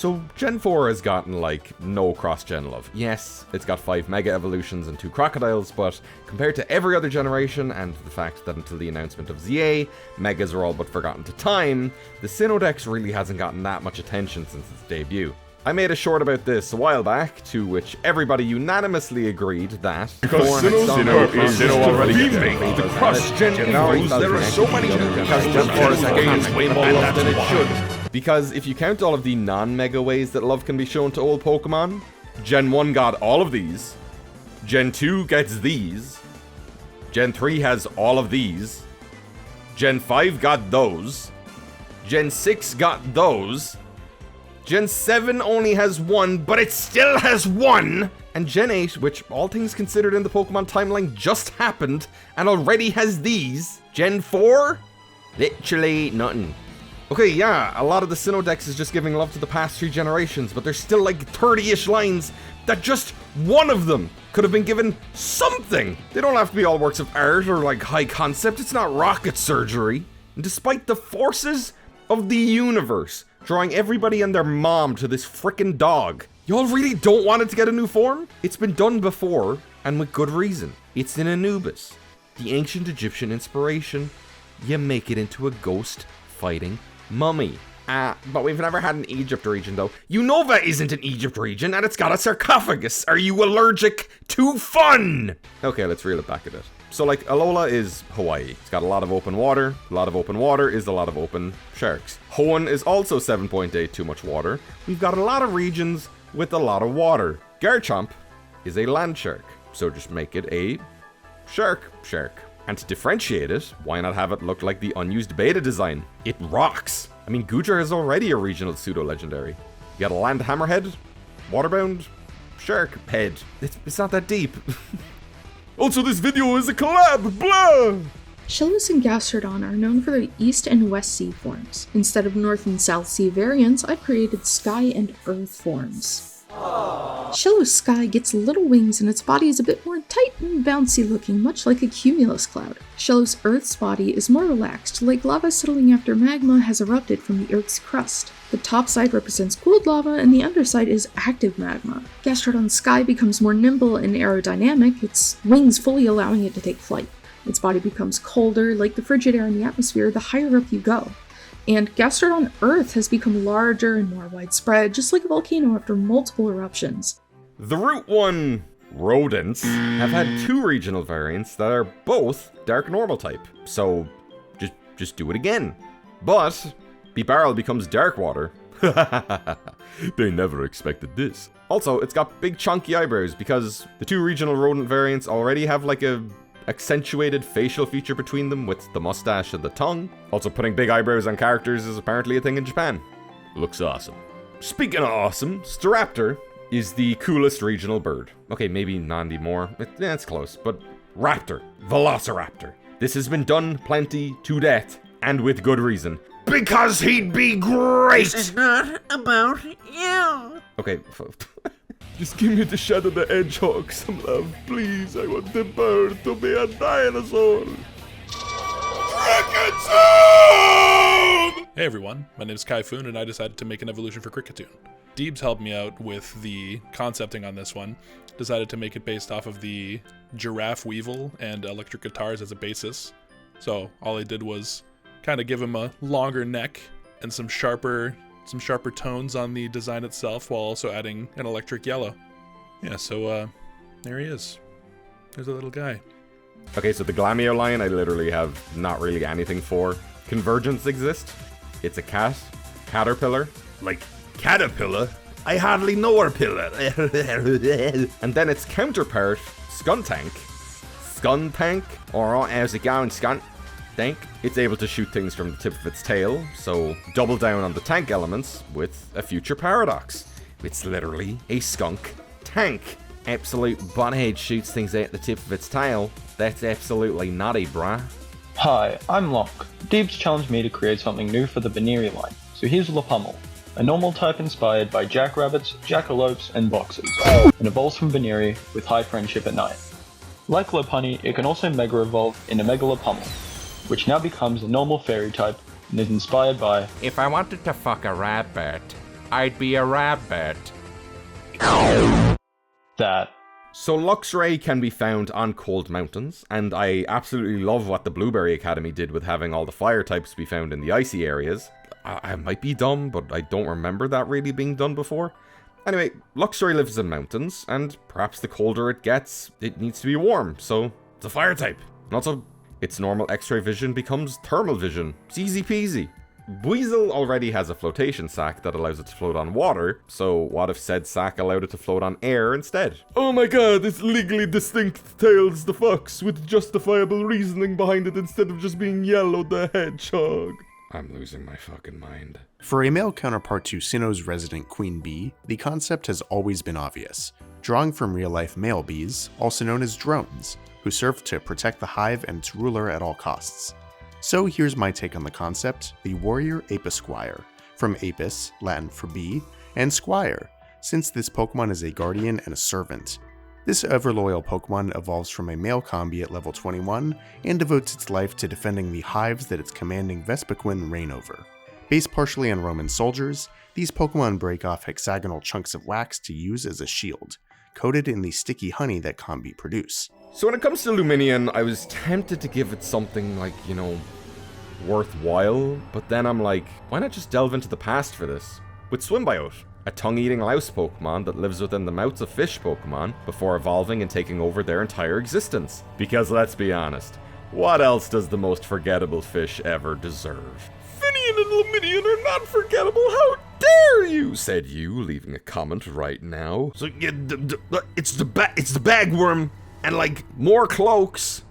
So Gen 4 has gotten like no cross-gen love. Yes, it's got 5 Mega Evolutions and 2 Crocodiles, but compared to every other generation and the fact that until the announcement of ZA, Megas are all but forgotten to time, the Sinnoh Dex really hasn't gotten that much attention since its debut. I made a short about this a while back, to which everybody unanimously agreed that because Sinnoh already the cross-gen evolutions, there are so many because Gen 4's game is way more love than it should. Because if you count all of the non-mega ways that love can be shown to old Pokemon, Gen 1 got all of these, Gen 2 gets these, Gen 3 has all of these, Gen 5 got those, Gen 6 got those, Gen 7 only has one, but it still has one! And Gen 8, which all things considered in the Pokemon timeline just happened, and already has these. Gen 4? Literally nothing. Okay, yeah, a lot of the Sinnoh Dex is just giving love to the past 3 generations, but there's still like 30-ish lines that just one of them could have been given something. They don't have to be all works of art or like high concept, it's not rocket surgery. And despite the forces of the universe drawing everybody and their mom to this frickin' dog, y'all really don't want it to get a new form? It's been done before, and with good reason. It's in Anubis, the ancient Egyptian inspiration. You make it into a ghost fighting mummy. But we've never had an Egypt region though. Unova isn't an Egypt region and it's got a sarcophagus. Are you allergic to fun? Okay, let's reel it back a bit. So like Alola is Hawaii. It's got a lot of open water. A lot of open water is a lot of open sharks. Hoenn is also 7.8 too much water. We've got a lot of regions with a lot of water. Garchomp is a land shark. So just make it a shark. And to differentiate it, why not have it look like the unused beta design? It rocks! I mean, Goodra is already a regional pseudo-legendary. You got a land hammerhead, waterbound, shark head. It's not that deep. Also, this video is a collab, blah! Shellos and Gastrodon are known for their East and West Sea forms. Instead of North and South Sea variants, I created Sky and Earth forms. Shellos Sky gets little wings and its body is a bit more tight and bouncy looking, much like a cumulus cloud. Shellos Earth's body is more relaxed, like lava settling after magma has erupted from the Earth's crust. The top side represents cooled lava and the underside is active magma. Gastrodon Sky becomes more nimble and aerodynamic, its wings fully allowing it to take flight. Its body becomes colder, like the frigid air in the atmosphere, the higher up you go. And Gastrodon Earth has become larger and more widespread, just like a volcano after multiple eruptions. The Route 1 rodents have had 2 regional variants that are both dark normal type, so just do it again. But Bibarel becomes dark water. They never expected this. Also, it's got big chunky eyebrows because the 2 regional rodent variants already have like a accentuated facial feature between them with the mustache and the tongue. Also, putting big eyebrows on characters is apparently a thing in Japan. Looks awesome. Speaking of awesome, Staraptor is the coolest regional bird. Okay, maybe not anymore. It's close, but Raptor, Velociraptor. This has been done plenty to death, and with good reason. Because he'd be great! This is not about you! Okay, just give me the Shadow the Hedgehog some love, please. I want the bird to be a dinosaur. Kricketune! Hey everyone, my name is Kaifun and I decided to make an evolution for Kricketune. Deebs helped me out with the concepting on this one. Decided to make it based off of the Giraffe Weevil and electric guitars as a basis. So all I did was kind of give him a longer neck and some sharper tones on the design itself while also adding an electric yellow. Yeah, so there he is. There's a little guy. Okay, so the Glameow line I literally have not really anything for. Convergents exist. It's a caterpillar. Like, caterpillar? I hardly know her pillar. And then its counterpart, Skuntank. Skuntank? Alright, how's it going, Skunt? Tank. It's able to shoot things from the tip of its tail, so double down on the tank elements with a future paradox. It's literally a skunk tank. Absolute butthead shoots things out the tip of its tail. That's absolutely nutty, bruh. Hi, I'm Locke. Deebs challenged me to create something new for the Baneri line, so here's Lopummel, a normal type inspired by jackrabbits, jackalopes, and boxers, and evolves from Baneri with high friendship at night. Like Lopunny, it can also Mega Evolve in a Megalopummel, which now becomes a normal fairy type and is inspired by if I wanted to fuck a rabbit, I'd be a rabbit. That. So Luxray can be found on cold mountains, and I absolutely love what the Blueberry Academy did with having all the fire types be found in the icy areas. I might be dumb, but I don't remember that really being done before. Anyway, Luxray lives in mountains, and perhaps the colder it gets, it needs to be warm, so it's a fire type. And also, its normal X-ray vision becomes thermal vision. It's easy peasy. Buizel already has a flotation sac that allows it to float on water, so what if said sac allowed it to float on air instead? Oh my god, it's legally distinct Tails the Fox with justifiable reasoning behind it instead of just being Yellow the Hedgehog. I'm losing my fucking mind. For a male counterpart to Sinnoh's resident queen bee, the concept has always been obvious, drawing from real-life male bees, also known as drones, who serve to protect the hive and its ruler at all costs. So here's my take on the concept, the warrior Apesquire, from Apis, Latin for bee, and squire, since this Pokemon is a guardian and a servant. This ever-loyal Pokemon evolves from a male combi at level 21 and devotes its life to defending the hives that its commanding Vespiquen reign over. Based partially on Roman soldiers, these Pokemon break off hexagonal chunks of wax to use as a shield, coated in the sticky honey that combi produce. So when it comes to Luminion, I was tempted to give it something like, worthwhile, but then I'm like, why not just delve into the past for this? With Swimbiote, a tongue-eating louse Pokemon that lives within the mouths of fish Pokemon before evolving and taking over their entire existence. Because let's be honest, what else does the most forgettable fish ever deserve? Finian and Luminion are not forgettable, how dare you? Said you, leaving a comment right now. So yeah, it's the bagworm. And more cloaks.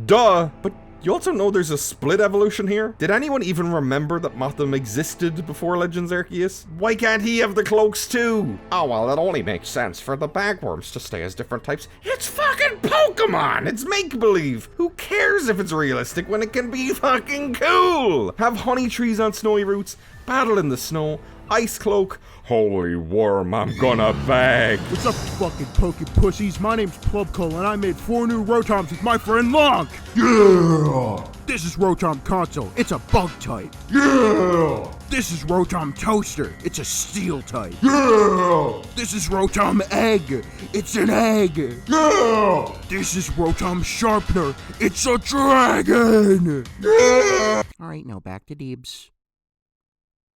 Duh. But you also know there's a split evolution here? Did anyone even remember that Mothim existed before Legends Arceus? Why can't he have the cloaks too? Oh well, it only makes sense for the bagworms to stay as different types. It's fucking Pokemon! It's make-believe! Who cares if it's realistic when it can be fucking cool? Have honey trees on snowy roots, battle in the snow, ice cloak. Holy worm, I'm gonna bag. What's up, fucking poke pussies? My name's Plubco, and I made 4 new Rotoms with my friend Lonk. Yeah! This is Rotom Console. It's a bug type. Yeah! This is Rotom Toaster. It's a steel type. Yeah! This is Rotom Egg. It's an egg. Yeah! This is Rotom Sharpener. It's a dragon. Yeah! Alright, now back to Deebs.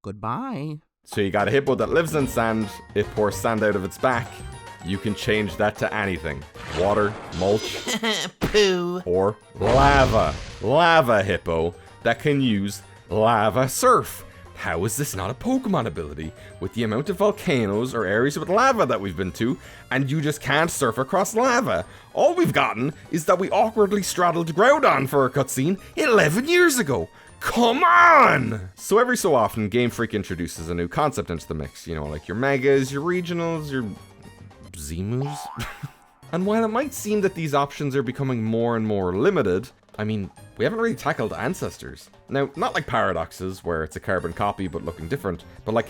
Goodbye. So you got a hippo that lives in sand, it pours sand out of its back. You can change that to anything. Water, mulch, Poo. or lava. Lava hippo that can use lava surf. How is this not a Pokemon ability? With the amount of volcanoes or areas with lava that we've been to, and you just can't surf across lava. All we've gotten is that we awkwardly straddled Groudon for a cutscene 11 years ago. Come on! So every so often, Game Freak introduces a new concept into the mix. Like your Megas, your Regionals, your Zemus. And while it might seem that these options are becoming more and more limited, I mean, we haven't really tackled Ancestors. Now, not like Paradoxes, where it's a carbon copy but looking different, but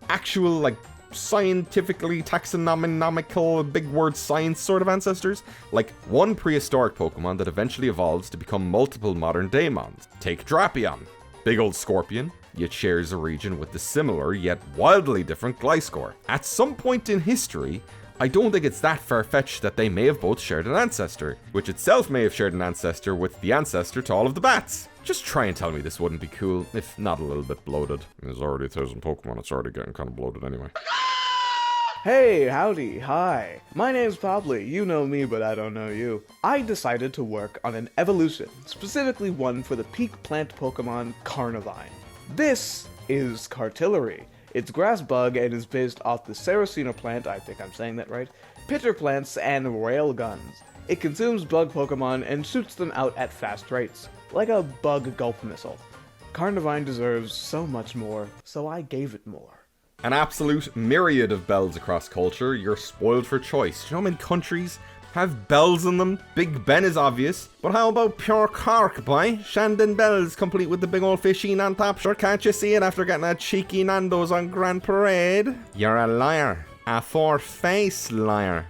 actual, scientifically taxonomical, big word science sort of ancestors, like one prehistoric Pokemon that eventually evolves to become multiple modern Daemons. Take Drapion, big old scorpion, yet shares a region with the similar yet wildly different Gliscor. At some point in history, I don't think it's that far-fetched that they may have both shared an ancestor, which itself may have shared an ancestor with the ancestor to all of the bats. Just try and tell me this wouldn't be cool, if not a little bit bloated. There's already 1,000 Pokemon, it's already getting kind of bloated anyway. Hey, howdy, hi. My name's Pablo. You know me, but I don't know you. I decided to work on an evolution, specifically one for the peak plant Pokemon Carnivine. This is Cartillery. It's grass bug and is based off the Saraceno plant, I think I'm saying that right, Pitter plants, and railguns. It consumes bug Pokemon and shoots them out at fast rates, like a bug gulp missile. Carnivine deserves so much more, so I gave it more. An absolute myriad of bells across culture, you're spoiled for choice. Do you know how many countries have bells in them? Big Ben is obvious, but how about pure Cork, boy? Shandon Bells, complete with the big old fishing on top. Sure, can't you see it after getting a cheeky Nando's on Grand Parade? You're a liar. A four-faced liar.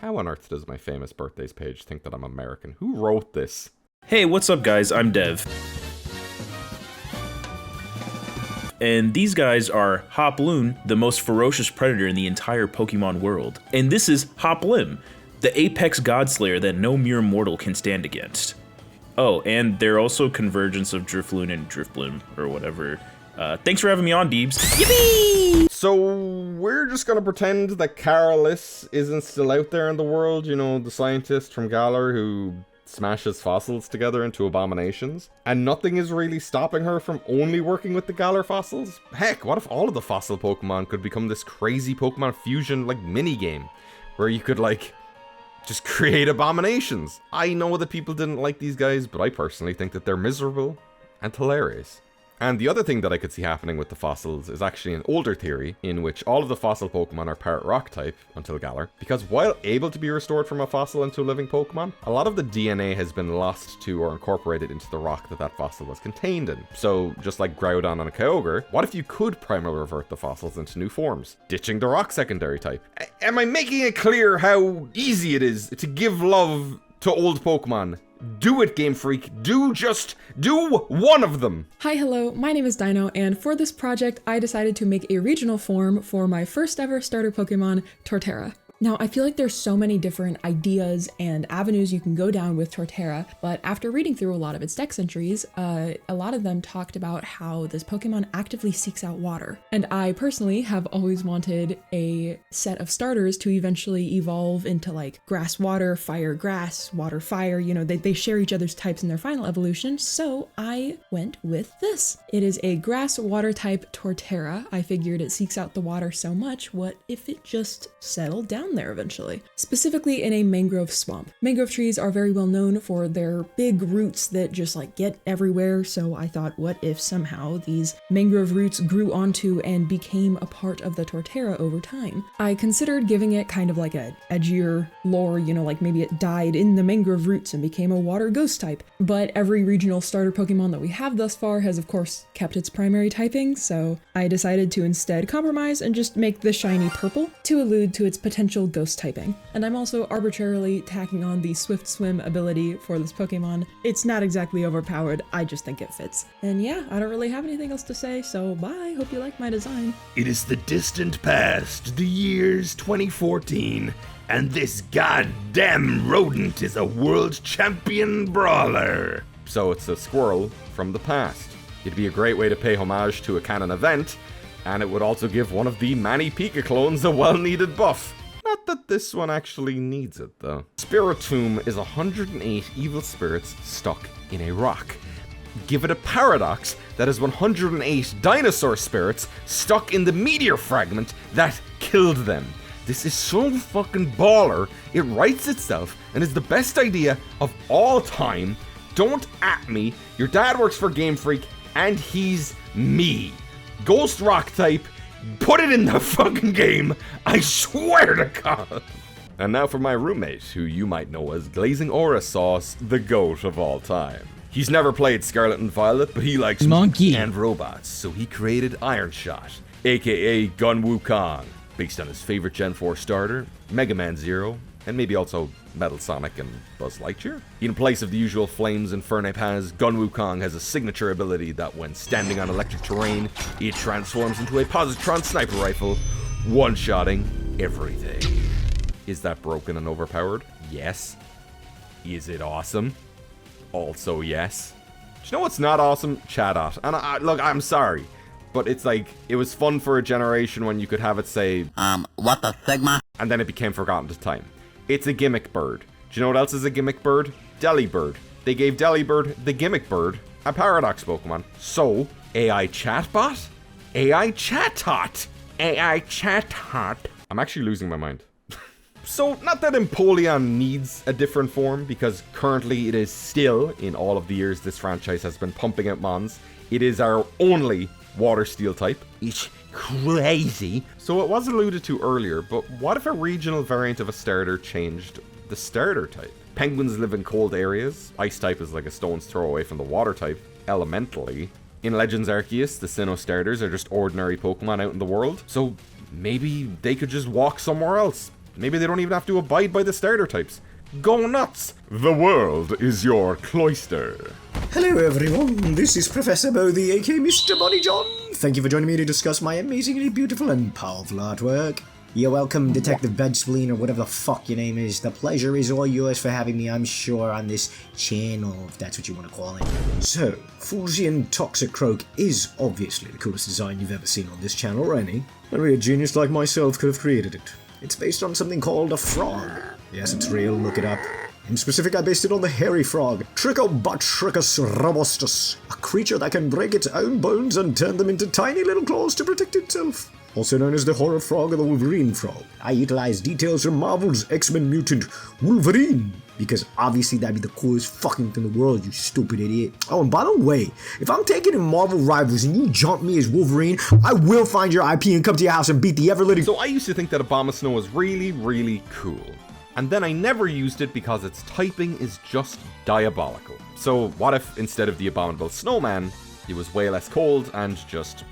How on earth does my famous birthdays page think that I'm American? Who wrote this? Hey, what's up guys? I'm Dev. And these guys are Hoploon, the most ferocious predator in the entire Pokemon world. And this is Hoplim, the apex godslayer that no mere mortal can stand against. Oh, and they're also Convergents of Drifloon and Drifblim, or whatever. Thanks for having me on, Deebs. Yippee! So, we're just gonna pretend that Carolus isn't still out there in the world, you know, the scientist from Galar who smashes fossils together into abominations, and nothing is really stopping her from only working with the Galar fossils? Heck, what if all of the fossil Pokemon could become this crazy Pokemon fusion, like, mini-game, where you could, like, just create abominations? I know that people didn't like these guys, but I personally think that they're miserable and hilarious. And the other thing that I could see happening with the fossils is actually an older theory in which all of the fossil Pokemon are part rock type until Galar, because while able to be restored from a fossil into a living Pokemon, a lot of the DNA has been lost to or incorporated into the rock that that fossil was contained in. So just like Groudon and a Kyogre, what if you could primal revert the fossils into new forms, ditching the rock secondary type? Am I making it clear how easy it is to give love to old Pokemon? Do it, Game Freak. Do one of them. Hi, hello, my name is Dino, and for this project, I decided to make a regional form for my first ever starter Pokemon, Torterra. Now, I feel like there's so many different ideas and avenues you can go down with Torterra, but after reading through a lot of its dex entries, a lot of them talked about how this Pokemon actively seeks out water. And I personally have always wanted a set of starters to eventually evolve into like grass, water, fire, grass, water, fire. You know, they share each other's types in their final evolution, so I went with this. It is a grass water type Torterra. I figured it seeks out the water so much, what if it just settled down there eventually, specifically in a mangrove swamp. Mangrove trees are very well known for their big roots that just like get everywhere, so I thought, what if somehow these mangrove roots grew onto and became a part of the Torterra over time? I considered giving it kind of like a edgier lore, you know, like maybe it died in the mangrove roots and became a water ghost type, but every regional starter Pokemon that we have thus far has of course kept its primary typing, so I decided to instead compromise and just make the shiny purple to allude to its potential ghost typing. And I'm also arbitrarily tacking on the Swift Swim ability for this Pokemon. It's not exactly overpowered, I just think it fits. And yeah, I don't really have anything else to say, so bye, hope you like my design. It is the distant past, the year's 2014, and this goddamn rodent is a world champion brawler. So it's a squirrel from the past. It'd be a great way to pay homage to a canon event, and it would also give one of the Manny Pika clones a well-needed buff. Not that this one actually needs it, though. Spiritomb is 108 evil spirits stuck in a rock. Give it a paradox that is 108 dinosaur spirits stuck in the meteor fragment that killed them. This is so fucking baller, it writes itself and is the best idea of all time. Don't at me, your dad works for Game Freak, and he's me. Ghost rock type, put it in the fucking game, I swear to God. And now for my roommate, who you might know as Glazing Aura Sauce, the goat of all time. He's never played Scarlet and Violet, but he likes monkey and robots, so he created Iron Shot, aka Gun Wukong, based on his favorite Gen 4 starter, Mega Man Zero, and maybe also Metal Sonic and Buzz Lightyear. In place of the usual flames Infernape has, Gun Wukong has a signature ability that when standing on electric terrain, it transforms into a positron sniper rifle, one-shotting everything. Is that broken and overpowered? Yes. Is it awesome? Also yes. Do you know what's not awesome? Chatot. And look, I'm sorry, but it's like, it was fun for a generation when you could have it say, what the Sigma? And then it became forgotten to time. It's a gimmick bird. Do you know what else is a gimmick bird? Delibird. They gave Delibird, the gimmick bird, a Paradox Pokemon. So, AI Chatbot? AI Chatot! AI Chatot. I'm actually losing my mind. So, not that Empoleon needs a different form, because currently it is still, in all of the years this franchise has been pumping out Mons, it is our only Water Steel type. It's crazy. So it was alluded to earlier, but what if a regional variant of a starter changed the starter type? Penguins live in cold areas. Ice type is like a stone's throw away from the water type, elementally. In Legends Arceus, the Sinnoh starters are just ordinary Pokemon out in the world, so maybe they could just walk somewhere else. Maybe they don't even have to abide by the starter types. Go nuts! The world is your cloister. Hello everyone, this is Professor Bodhi, aka Mr. Bonnie John thank you for joining me to discuss my amazingly beautiful and powerful artwork. You're welcome, Detective Bedspleen, or whatever the fuck your name is. The pleasure is all yours for having me, I'm sure, on this channel, if that's what you want to call it. So, Fulzian Toxic Croak is obviously the coolest design you've ever seen on this channel, or any. Only a genius like myself could have created it. It's based on something called a frog. Yes, it's real, look it up. In specific, I based it on the hairy frog, Trichobatrachus robustus, a creature that can break its own bones and turn them into tiny little claws to protect itself. Also known as the horror frog or the Wolverine frog. I utilize details from Marvel's X-Men mutant Wolverine, because obviously that'd be the coolest fucking thing in the world, you stupid idiot. Oh, and by the way, if I'm taking in Marvel Rivals and you jump me as Wolverine, I will find your IP and come to your house and beat the ever-living— So I used to think that Abomasnow was really, really cool. And then I never used it because its typing is just diabolical. So what if, instead of the Abominable Snowman, he was way less cold and just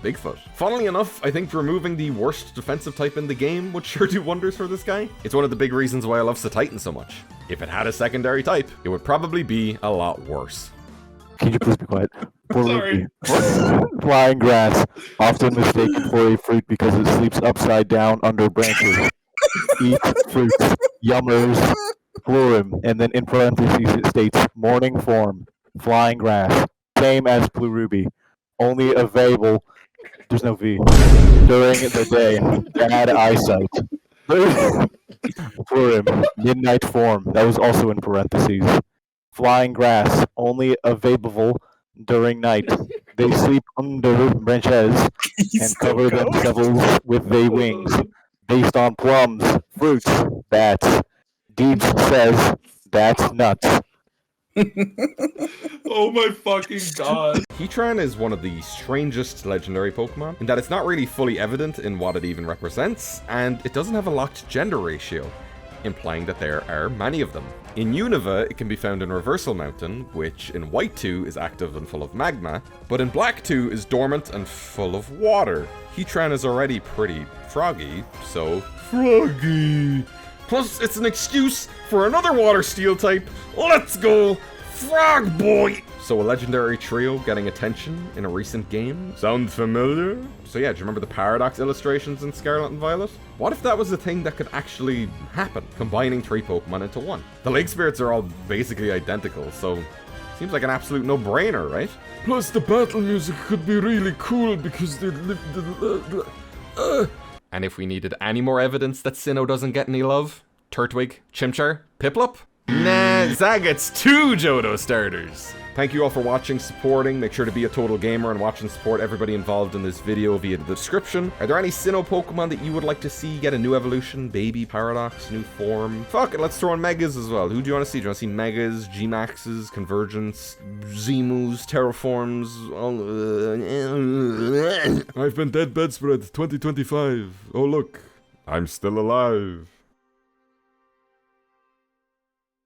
Bigfoot? Funnily enough, I think removing the worst defensive type in the game would sure do wonders for this guy. It's one of the big reasons why I love Titan so much. If it had a secondary type, it would probably be a lot worse. Can you please be quiet? Sorry. Flying grass, often mistaken for a fruit because it sleeps upside down under branches. Eats fruits, yummers, flurum, and then in parentheses it states morning form, flying grass, same as blue ruby, only available, there's no V, during the day, bad eyesight. Flurum, midnight form, that was also in parentheses. Flying grass, only available during night. They sleep under branches and cover themselves with their wings. Based on plums, fruits, that's. Deeps says that's nuts. Oh my fucking god. Heatran is one of the strangest legendary Pokemon, in that it's not really fully evident in what it even represents, and it doesn't have a locked gender ratio, implying that there are many of them. In Unova, it can be found in Reversal Mountain, which in White 2 is active and full of magma, but in Black 2 is dormant and full of water. Heatran is already pretty froggy, so froggy. Plus, it's an excuse for another water steel type. Let's go, Frog Boy! So a legendary trio getting attention in a recent game? Sound familiar? So yeah, do you remember the Paradox illustrations in Scarlet and Violet? What if that was a thing that could actually happen, combining 3 Pokemon into one? The Lake Spirits are all basically identical, so seems like an absolute no-brainer, right? Plus the battle music could be really cool because they And if we needed any more evidence that Sinnoh doesn't get any love, Turtwig, Chimchar, Piplup? Nah, Zag gets 2 Johto starters! Thank you all for watching, supporting. Make sure to be a total gamer and watch and support everybody involved in this video via the description. Are there any Sinnoh Pokemon that you would like to see get a new evolution? Baby, Paradox, new form? Fuck it, let's throw in Megas as well. Who do you want to see? Do you want to see Megas, G-Maxes, Convergents, Zemus, Terraforms? I've been dead bedspread 2025. Oh look, I'm still alive.